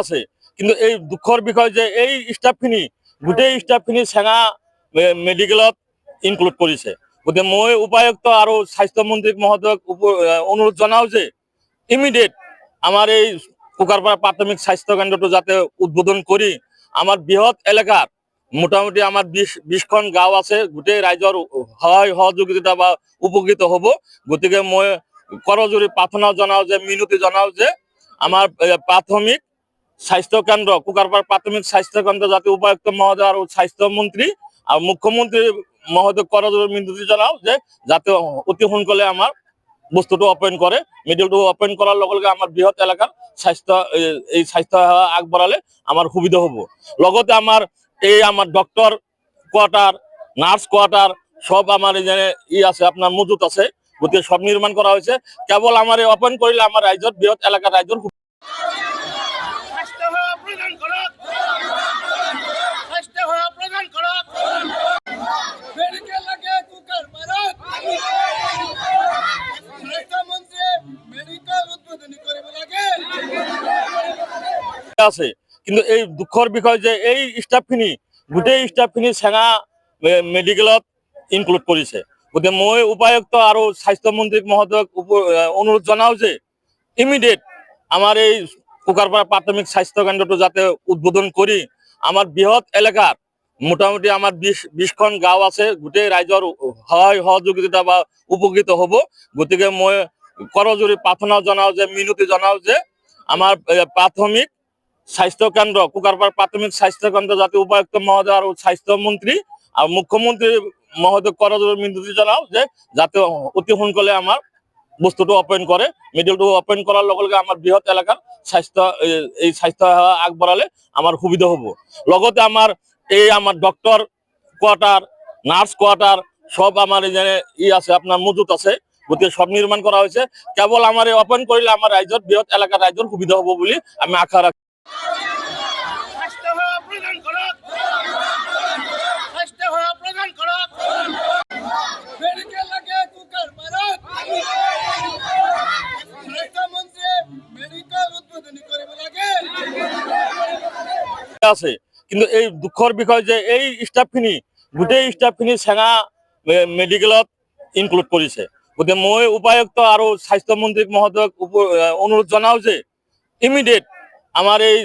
আছে কিন্তু এই দুঃখৰ বিষয় যে এই স্টাফখিনি গোটেই স্টাফখিনি চেঙা মেডিকেলত ইনক্লুড কৰিছে। গতিকে মই উপায়ুক্ত আৰু স্বাস্থ্যমন্ত্ৰীক মহোদয়ক অনুৰোধ জনাও যে ইমিডিয়েট আমাৰ এই কুকাৰপাৰা প্ৰাথমিক স্বাস্থ্য কেন্দ্ৰটো যাতে উদ্বোধন কৰি আমাৰ বৃহৎ এলেকাৰ মোটামুটি আমাৰ 20খন গাঁও আছে, গোটেই ৰাইজৰ সহায় সহযোগিতা বা উপকৃত হ'ব। গতিকে মই কৰজোৰি প্ৰাৰ্থনা জনাও যে মিনতি জনাও যে আমাৰ প্ৰাথমিক স্বাস্থ্য কেন্দ্ৰ কুকাৰপাৰা প্ৰাথমিক স্বাস্থ্য কেন্দ্ৰ যাতে উপায়ুক্ত মহোদয় আৰু স্বাস্থ্যমন্ত্ৰী আৰু মুখ্যমন্ত্ৰী মহোদয় কৰজোৰি মিনতি জনাও যে যাতে অতি সোনকালে আমাৰ বস্তুটো অপেন কৰে। মেডিকেলটো অপেন কৰাৰ লগে লগে আমাৰ বৃহৎ এলেকাৰ স্বাস্থ্য সেৱা আগবঢ়ালে আমাৰ সুবিধা হ'ব। লগতে আমাৰ ডক্টৰ কোৱাৰ্টাৰ, নাৰ্ছ কোৱাৰ্টাৰ সব আমাৰ যেনে আছে আপনার মজুত আছে। গতিকে সব নির্মাণ করা হয়েছে। কেবল আমার ওপেন করলে আমার রাজ্যের বৃহৎ এলাকার রাজ্যের আছে কিন্তু এই দুঃখৰ বিষয় যে এই স্টাফখিনি গোটেই স্টাফখিনি চেঙা মেডিকেলত ইনক্লুড কৰিছে। গতিকে মই উপায়ুক্ত আৰু স্বাস্থ্যমন্ত্ৰীক মহোদয়ক অনুৰোধ জনাও যে ইমিডিয়েট আমাৰ এই কুকাৰপাৰা প্ৰাথমিক স্বাস্থ্য কেন্দ্ৰটো যাতে উদ্বোধন কৰি আমাৰ বৃহৎ এলেকাৰ মোটামুটি আমাৰ 20খন গাঁও আছে, গোটেই ৰাইজৰ সহায় সহযোগিতা বা উপকৃত হ'ব। গতিকে মই কৰজোৰি প্ৰাৰ্থনা জনাও যে মিনতি জনাও যে আমাৰ প্ৰাথমিক স্বাস্থ্য কেন্দ্ৰ কুকাৰপাৰা প্ৰাথমিক স্বাস্থ্য কেন্দ্ৰ যাতে উপায়ুক্ত মহোদয় আৰু স্বাস্থ্যমন্ত্ৰী আৰু মুখ্যমন্ত্ৰী মহোদয় কৰজোৰি মিনতি জনাও যে যাতে অতি সোনকালে আমাৰ বস্তুটো অপেন কৰে। মেডিকেলটো অপেন কৰাৰ লগে লগে আমাৰ বৃহৎ এলেকাৰ স্বাস্থ্য সেৱা আগবঢ়ালে আমাৰ সুবিধা হ'ব। লগতে আমাৰ ডক্টৰ কোৱাৰ্টাৰ, নাৰ্ছ কোৱাৰ্টাৰ সব আমাৰ যেনে আছে আপনার মজুত আছে। গতিকে সব নির্মাণ করা হয়েছে। কেবল আমার ওপেন করলে আমার রাজ্যের বৃহৎ এলাকার রাজ্যের সুবিধা হব বলে আমি আশা রাখি। আছে কিন্তু এই দুঃখৰ বিষয় যে এই স্টাফখিনি গোটেই স্টাফখিনি চেঙা মেডিকেলত ইনক্লুড কৰিছে। গতিকে মই উপায়ুক্ত আৰু স্বাস্থ্যমন্ত্ৰীক মহোদয়ক অনুৰোধ জনাও যে ইমিডিয়েট আমাৰ এই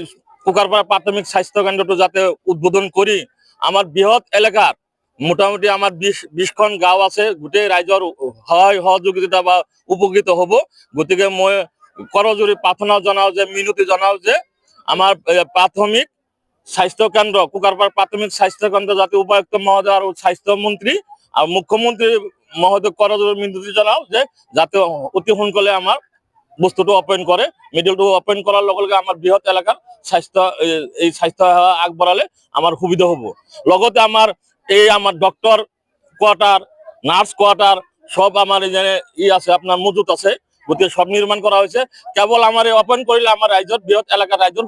কুকাৰপাৰা প্ৰাথমিক স্বাস্থ্য কেন্দ্ৰটো যাতে উদ্বোধন কৰি আমাৰ বৃহৎ এলেকাৰ মোটামুটি আমাৰ 20খন গাঁও আছে, গোটেই ৰাইজৰ সহায় সহযোগিতা বা উপকৃত হ'ব। গতিকে মই কৰজোৰি প্ৰাৰ্থনা জনাও যে মিনতি জনাও যে আমাৰ প্ৰাথমিক স্বাস্থ্য কেন্দ্ৰ কুকাৰপাৰা প্ৰাথমিক স্বাস্থ্য কেন্দ্ৰ যাতে উপায়ুক্ত মহোদয় আৰু স্বাস্থ্যমন্ত্ৰী আৰু মুখ্যমন্ত্ৰী মহোদয় কৰজোৰি মিনতি জনাও যে যাতে অতি সোনকালে আমাৰ বস্তুটো অপেন কৰে। মেডিকেলটো অপেন কৰাৰ লগে লগে আমাৰ বৃহৎ এলেকাৰ স্বাস্থ্য সেৱা আগবঢ়ালে আমাৰ সুবিধা হ'ব। লগতে আমাৰ ডক্টৰ কোৱাৰ্টাৰ, নাৰ্ছ কোৱাৰ্টাৰ সব আমাৰ যেনে আছে আপনার মজুত আছে। গতিকে সব নির্মাণ করা হয়েছে। কেবল আমার ওপেন করলে আমার রাজ্যের বৃহৎ এলাকার রাজ্যের